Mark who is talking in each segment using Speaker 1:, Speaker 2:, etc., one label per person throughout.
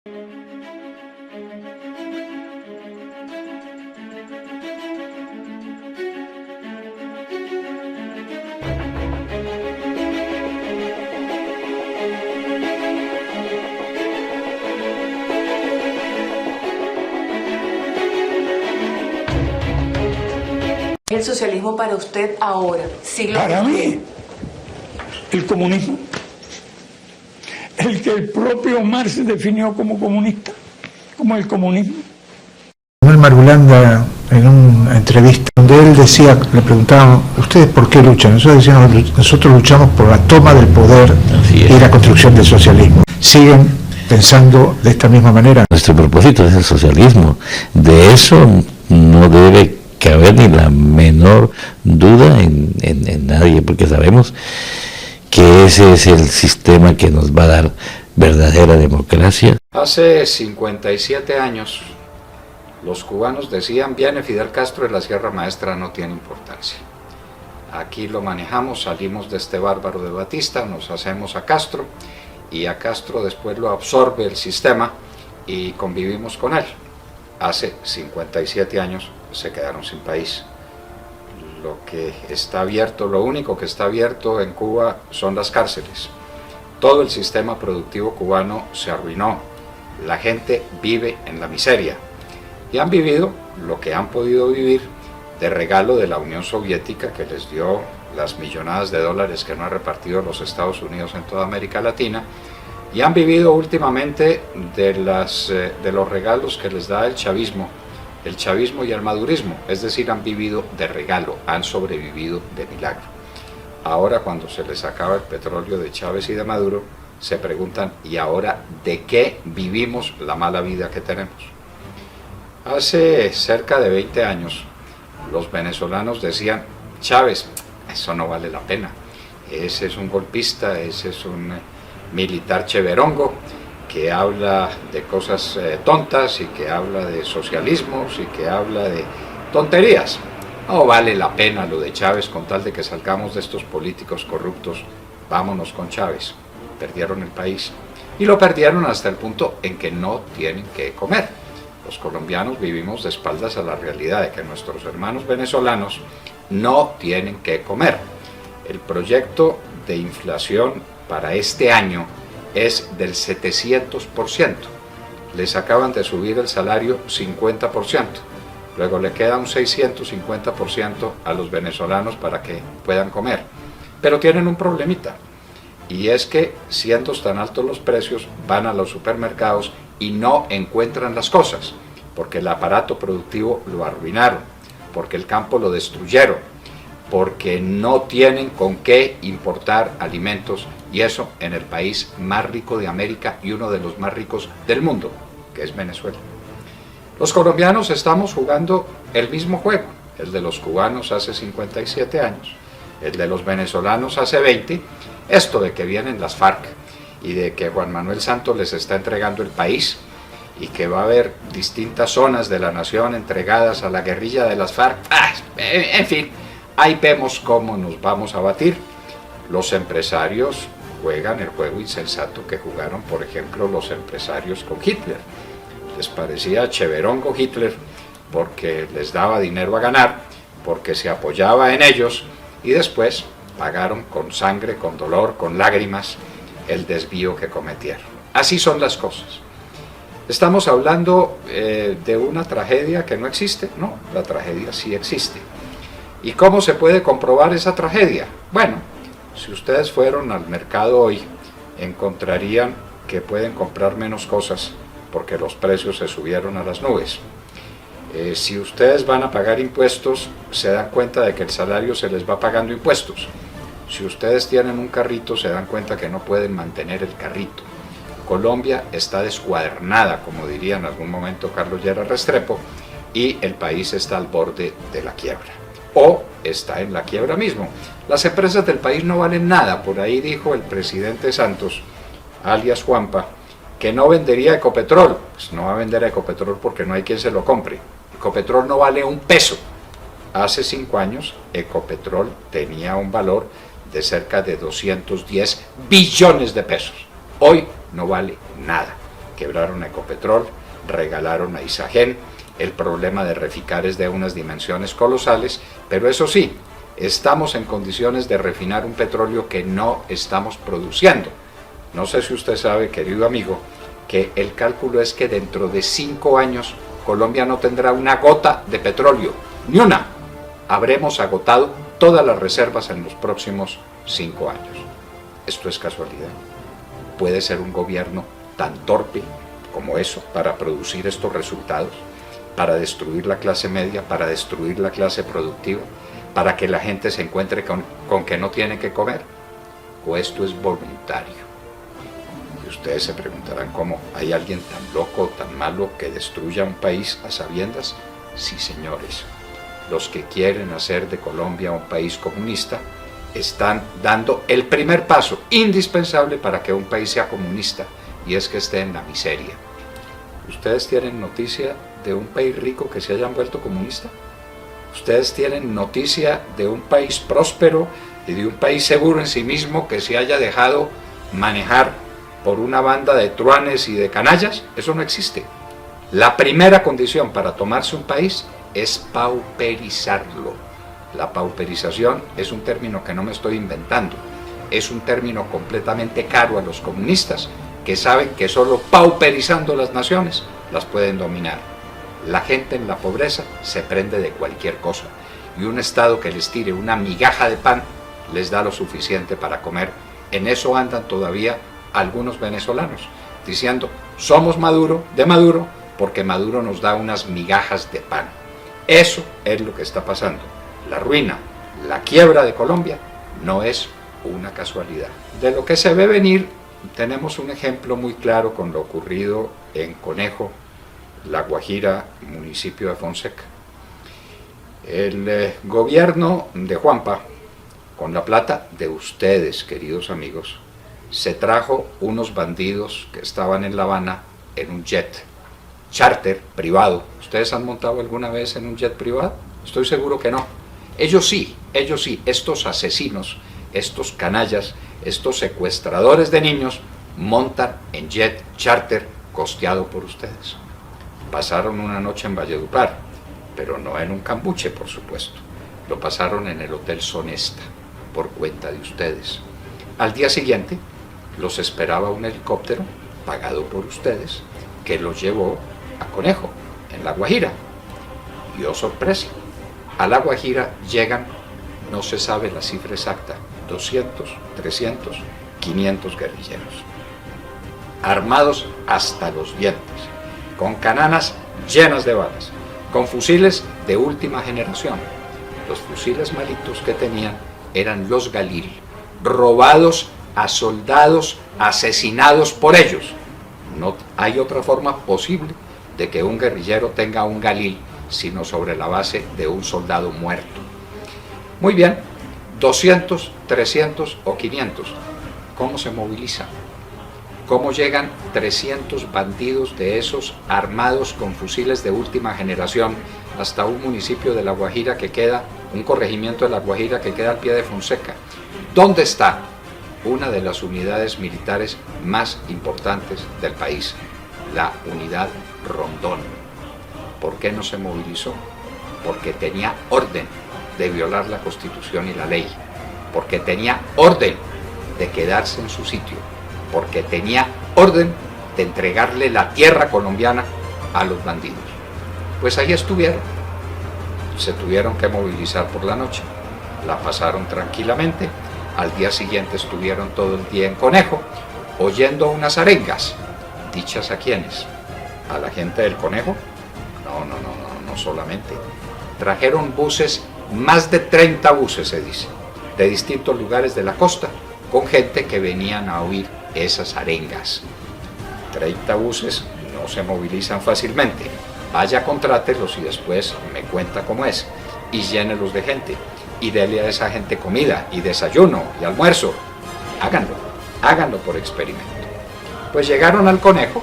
Speaker 1: ¿El socialismo para usted ahora, siglo XXI?
Speaker 2: Para mí, el comunismo, el que el propio Marx definió como comunista, como el comunismo.
Speaker 3: Manuel Marulanda, en una entrevista donde él decía, le preguntaban, ¿ustedes por qué luchan? Nosotros decíamos, nosotros luchamos por la toma del poder y la construcción del socialismo. ¿Siguen pensando de esta misma manera?
Speaker 4: Nuestro propósito es el socialismo. De eso no debe caber ni la menor duda en nadie, porque sabemos que ese es el sistema que nos va a dar verdadera democracia.
Speaker 5: Hace 57 años los cubanos decían: viene Fidel Castro y la Sierra Maestra no tiene importancia. Aquí lo manejamos, salimos de este bárbaro de Batista, nos hacemos a Castro y a Castro después lo absorbe el sistema y convivimos con él. Hace 57 años se quedaron sin país. Lo que está abierto, lo único que está abierto en Cuba son las cárceles. Todo el sistema productivo cubano se arruinó. La gente vive en la miseria. Y han vivido lo que han podido vivir de regalo de la Unión Soviética, que les dio las millonadas de dólares que no ha repartido los Estados Unidos en toda América Latina, y han vivido últimamente de los regalos que les da el chavismo y el madurismo, es decir, han vivido de regalo, han sobrevivido de milagro. Ahora, cuando se les acaba el petróleo de Chávez y de Maduro, se preguntan: ¿y ahora de qué vivimos la mala vida que tenemos? Hace cerca de 20 años, los venezolanos decían: Chávez, eso no vale la pena, ese es un golpista, ese es un militar cheverongo, que habla de cosas tontas y que habla de socialismos y que habla de tonterías. No vale la pena lo de Chávez, con tal de que salgamos de estos políticos corruptos, vámonos con Chávez. Perdieron el país y lo perdieron hasta el punto en que no tienen que comer. Los colombianos vivimos de espaldas a la realidad de que nuestros hermanos venezolanos no tienen que comer. El proyecto de inflación para este año es del 700%. Les acaban de subir el salario 50%. Luego le queda un 650% a los venezolanos para que puedan comer. Pero tienen un problemita, y es que, siendo tan altos los precios, van a los supermercados y no encuentran las cosas, porque el aparato productivo lo arruinaron, porque el campo lo destruyeron, porque no tienen con qué importar alimentos, y eso en el país más rico de América y uno de los más ricos del mundo, que es Venezuela. Los colombianos estamos jugando el mismo juego, el de los cubanos hace 57 años, el de los venezolanos hace 20, esto de que vienen las FARC y de que Juan Manuel Santos les está entregando el país y que va a haber distintas zonas de la nación entregadas a la guerrilla de las FARC. En fin, ahí vemos cómo nos vamos a batir. Los empresarios juegan el juego insensato que jugaron, por ejemplo, los empresarios con Hitler. Les parecía cheverongo Hitler porque les daba dinero a ganar, porque se apoyaba en ellos, y después pagaron con sangre, con dolor, con lágrimas el desvío que cometieron. Así son las cosas. ¿Estamos hablando de una tragedia que no existe? No, la tragedia sí existe. ¿Y cómo se puede comprobar esa tragedia? Bueno, si ustedes fueron al mercado hoy, encontrarían que pueden comprar menos cosas porque los precios se subieron a las nubes. Si ustedes van a pagar impuestos, se dan cuenta de que el salario se les va pagando impuestos. Si ustedes tienen un carrito, se dan cuenta que no pueden mantener el carrito. Colombia está descuadernada, como diría en algún momento Carlos Lleras Restrepo, y el país está al borde de la quiebra. O está en la quiebra mismo. Las empresas del país no valen nada. Por ahí dijo el presidente Santos, alias Juanpa, que no vendería Ecopetrol. Pues no va a vender Ecopetrol porque no hay quien se lo compre. Ecopetrol no vale un peso. Hace 5 años Ecopetrol tenía un valor de cerca de 210 billones de pesos. Hoy no vale nada. quebraron a Ecopetrol, regalaron a Isagen, el problema de Reficar es de unas dimensiones colosales, pero eso sí, estamos en condiciones de refinar un petróleo que no estamos produciendo. No sé si usted sabe, querido amigo, que el cálculo es que dentro de 5 años Colombia no tendrá una gota de petróleo, ni una. Habremos agotado todas las reservas en los próximos 5 años. ¿Esto es casualidad? ¿Puede ser un gobierno tan torpe como eso para producir estos resultados? ¿Para destruir la clase media? ¿Para destruir la clase productiva? ¿Para que la gente se encuentre con que no tiene que comer? ¿O esto es voluntario? Y ustedes se preguntarán cómo hay alguien tan loco, tan malo, que destruya un país a sabiendas. Sí, señores, los que quieren hacer de Colombia un país comunista están dando el primer paso indispensable para que un país sea comunista, y es que esté en la miseria. ¿Ustedes tienen noticia de un país rico que se haya vuelto comunista? ¿Ustedes tienen noticia de un país próspero y de un país seguro en sí mismo que se haya dejado manejar por una banda de truanes y de canallas? Eso no existe. La primera condición para tomarse un país es pauperizarlo. La pauperización es un término que no me estoy inventando. Es un término completamente caro a los comunistas, que saben que solo pauperizando las naciones las pueden dominar. La gente en la pobreza se prende de cualquier cosa, y un Estado que les tire una migaja de pan les da lo suficiente para comer. En eso andan todavía algunos venezolanos, diciendo, somos Maduro, porque Maduro nos da unas migajas de pan. Eso es lo que está pasando. La ruina, la quiebra de Colombia no es una casualidad. De lo que se ve venir, tenemos un ejemplo muy claro con lo ocurrido en Conejo, La Guajira, municipio de Fonseca. El gobierno de Juanpa, con la plata de ustedes, queridos amigos, se trajo unos bandidos que estaban en La Habana en un jet charter privado. ¿Ustedes han montado alguna vez en un jet privado? Estoy seguro que no. Ellos sí, estos asesinos, estos canallas, estos secuestradores de niños, montan en jet charter costeado por ustedes. Pasaron una noche en Valledupar, pero no en un cambuche, por supuesto. Lo pasaron en el Hotel Sonesta, por cuenta de ustedes. Al día siguiente, los esperaba un helicóptero, pagado por ustedes, que los llevó a Conejo, en La Guajira. Y oh sorpresa, a La Guajira llegan, no se sabe la cifra exacta, 200, 300, 500 guerrilleros, armados hasta los dientes, con cananas llenas de balas, con fusiles de última generación. Los fusiles malitos que tenían eran los Galil, robados a soldados asesinados por ellos. No hay otra forma posible de que un guerrillero tenga un Galil sino sobre la base de un soldado muerto. Muy bien, 200, 300 o 500. ¿Cómo se movilizan? ¿Cómo llegan 300 bandidos de esos armados con fusiles de última generación hasta un municipio de La Guajira que queda, un corregimiento de La Guajira que queda al pie de Fonseca? ¿Dónde está una de las unidades militares más importantes del país? La unidad Rondón. ¿Por qué no se movilizó? Porque tenía orden de violar la Constitución y la ley, porque tenía orden de quedarse en su sitio, porque tenía orden de entregarle la tierra colombiana a los bandidos. Pues ahí estuvieron. Se tuvieron que movilizar por la noche, la pasaron tranquilamente. Al día siguiente estuvieron todo el día en Conejo, oyendo unas arengas. ¿Dichas a quiénes? ¿A la gente del Conejo? No solamente. Trajeron buses, más de 30 buses se dice, de distintos lugares de la costa, con gente que venían a oír esas arengas. 30 buses no se movilizan fácilmente. Vaya, contrátelos y después me cuenta cómo es, y llénelos de gente, y dele a esa gente comida, y desayuno, y almuerzo. Háganlo por experimento. Pues llegaron al Conejo,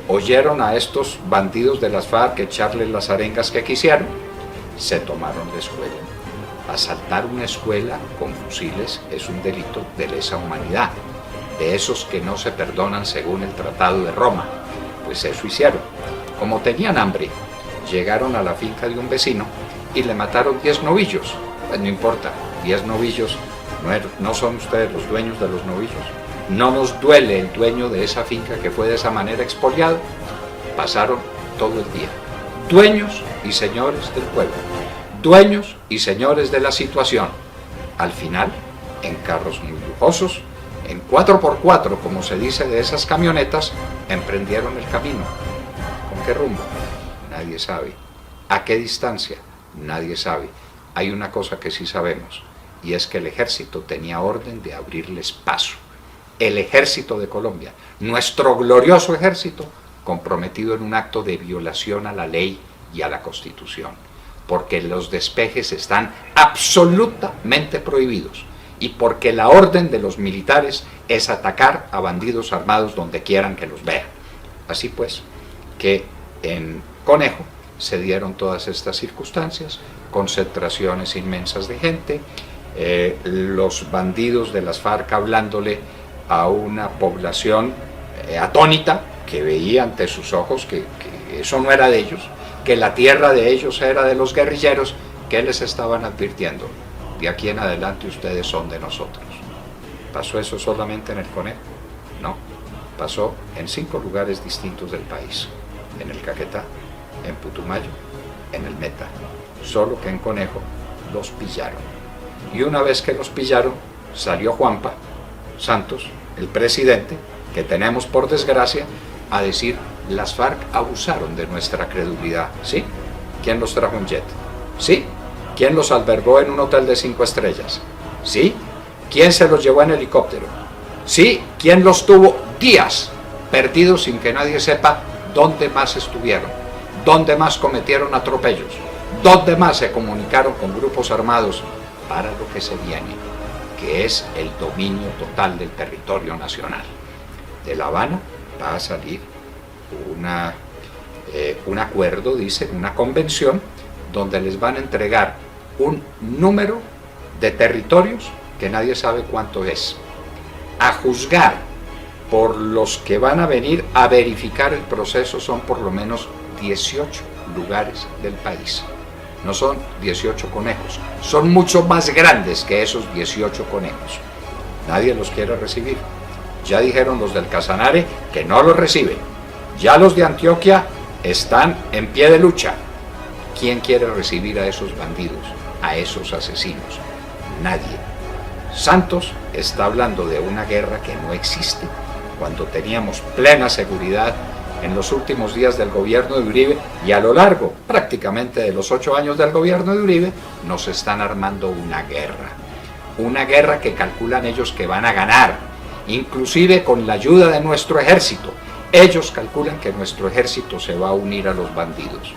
Speaker 5: oyeron a estos bandidos de las FARC echarles las arengas que quisieron, se tomaron la escuela. Asaltar una escuela con fusiles es un delito de lesa humanidad, de esos que no se perdonan según el Tratado de Roma. Pues eso hicieron. Como tenían hambre, llegaron a la finca de un vecino y le mataron 10 novillos. Pues no importa, 10 novillos, no son ustedes los dueños de los novillos. No nos duele el dueño de esa finca que fue de esa manera expoliado. Pasaron todo el día. Dueños y señores del pueblo. Dueños y señores de la situación. Al final, en carros muy lujosos, en 4x4, como se dice de esas camionetas, emprendieron el camino. ¿Con qué rumbo? Nadie sabe. ¿A qué distancia? Nadie sabe. Hay una cosa que sí sabemos, y es que el ejército tenía orden de abrirles paso. El ejército de Colombia, nuestro glorioso ejército, comprometido en un acto de violación a la ley y a la Constitución, porque los despejes están absolutamente prohibidos y porque la orden de los militares es atacar a bandidos armados donde quieran que los vean. Así pues, que en Conejo se dieron todas estas circunstancias, concentraciones inmensas de gente, los bandidos de las FARC hablándole a una población atónita que veía ante sus ojos que eso no era de ellos, que la tierra de ellos era de los guerrilleros, que les estaban advirtiendo: de aquí en adelante ustedes son de nosotros. ¿Pasó eso solamente en el Conejo? No, pasó en 5 lugares distintos del país: en el Caquetá, en Putumayo, en el Meta. Solo que en Conejo los pillaron. Y una vez que los pillaron, salió Juanpa Santos, el presidente, que tenemos por desgracia, a decir: las FARC abusaron de nuestra credulidad. ¿Sí? ¿Quién los trajo en jet? ¿Sí? ¿Quién los albergó en un hotel de 5 estrellas? ¿Sí? ¿Quién se los llevó en helicóptero? ¿Sí? ¿Quién los tuvo días perdidos sin que nadie sepa dónde más estuvieron? ¿Dónde más cometieron atropellos? ¿Dónde más se comunicaron con grupos armados para lo que se viene, que es el dominio total del territorio nacional? De La Habana va a salir un acuerdo, dice, una convención, donde les van a entregar un número de territorios que nadie sabe cuánto es. A juzgar por los que van a venir a verificar el proceso, son por lo menos 18 lugares del país. No son 18 conejos, son mucho más grandes que esos 18 conejos. Nadie los quiere recibir. Ya dijeron los del Casanare que no los reciben. Ya los de Antioquia están en pie de lucha. ¿Quién quiere recibir a esos bandidos, a esos asesinos? Nadie. Santos está hablando de una guerra que no existe, cuando teníamos plena seguridad en los últimos días del gobierno de Uribe, y a lo largo prácticamente de los 8 años del gobierno de Uribe, nos están armando una guerra que calculan ellos que van a ganar, inclusive con la ayuda de nuestro ejército. Ellos calculan que nuestro ejército se va a unir a los bandidos.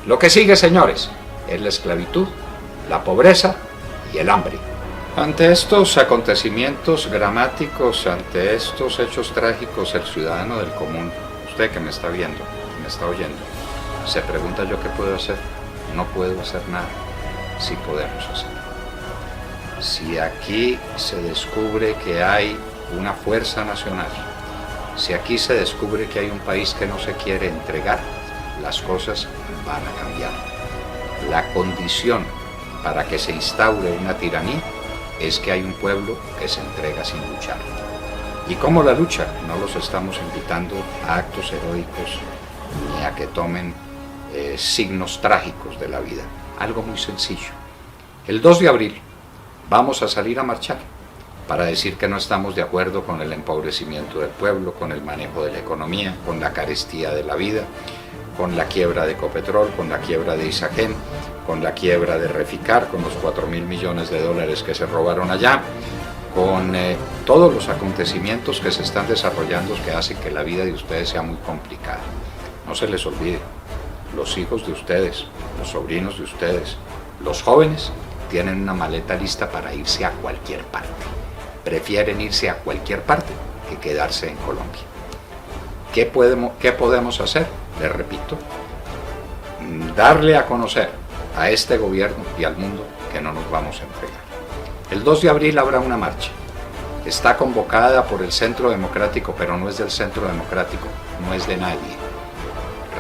Speaker 5: Lo que sigue, señores, es la esclavitud, la pobreza y el hambre. Ante estos acontecimientos dramáticos, ante estos hechos trágicos, el ciudadano del común, usted que me está viendo, que me está oyendo, se pregunta: ¿yo qué puedo hacer? No puedo hacer nada. Sí podemos hacer. Si aquí se descubre que hay una fuerza nacional, si aquí se descubre que hay un país que no se quiere entregar, las cosas van a cambiar. La condición para que se instaure una tiranía es que hay un pueblo que se entrega sin luchar. ¿Y cómo la lucha? No los estamos invitando a actos heroicos ni a que tomen signos trágicos de la vida. Algo muy sencillo. El 2 de abril vamos a salir a marchar para decir que no estamos de acuerdo con el empobrecimiento del pueblo, con el manejo de la economía, con la carestía de la vida, con la quiebra de Ecopetrol, con la quiebra de Isagen, con la quiebra de Reficar, con los 4.000 millones de dólares que se robaron allá, con todos los acontecimientos que se están desarrollando que hacen que la vida de ustedes sea muy complicada. No se les olvide, los hijos de ustedes, los sobrinos de ustedes, los jóvenes, tienen una maleta lista para irse a cualquier parte. Prefieren irse a cualquier parte que quedarse en Colombia. ¿Qué podemos hacer? Les repito, darle a conocer a este gobierno y al mundo que no nos vamos a entregar. El 2 de abril habrá una marcha. Está convocada por el Centro Democrático, pero no es del Centro Democrático, no es de nadie.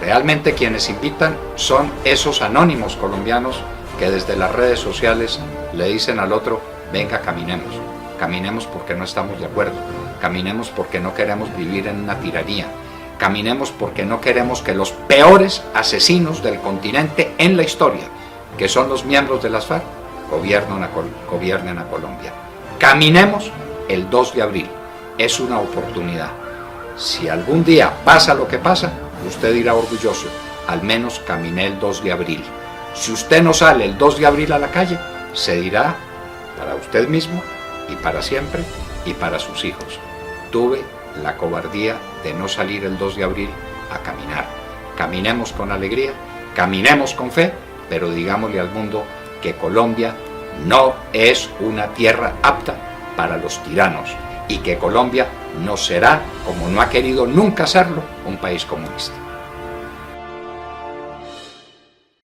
Speaker 5: Realmente quienes invitan son esos anónimos colombianos que desde las redes sociales le dicen al otro, venga, caminemos. Caminemos porque no estamos de acuerdo. Caminemos porque no queremos vivir en una tiranía. Caminemos porque no queremos que los peores asesinos del continente en la historia, que son los miembros de las FARC, gobiernen a Colombia. Caminemos el 2 de abril. Es una oportunidad. Si algún día pasa lo que pasa, usted dirá orgulloso, al menos caminé el 2 de abril. Si usted no sale el 2 de abril a la calle, se dirá para usted mismo y para siempre y para sus hijos. Tuve la cobardía de no salir el 2 de abril a caminar. Caminemos con alegría, caminemos con fe, pero digámosle al mundo que Colombia no es una tierra apta para los tiranos y que Colombia no será, como no ha querido nunca serlo, un país comunista.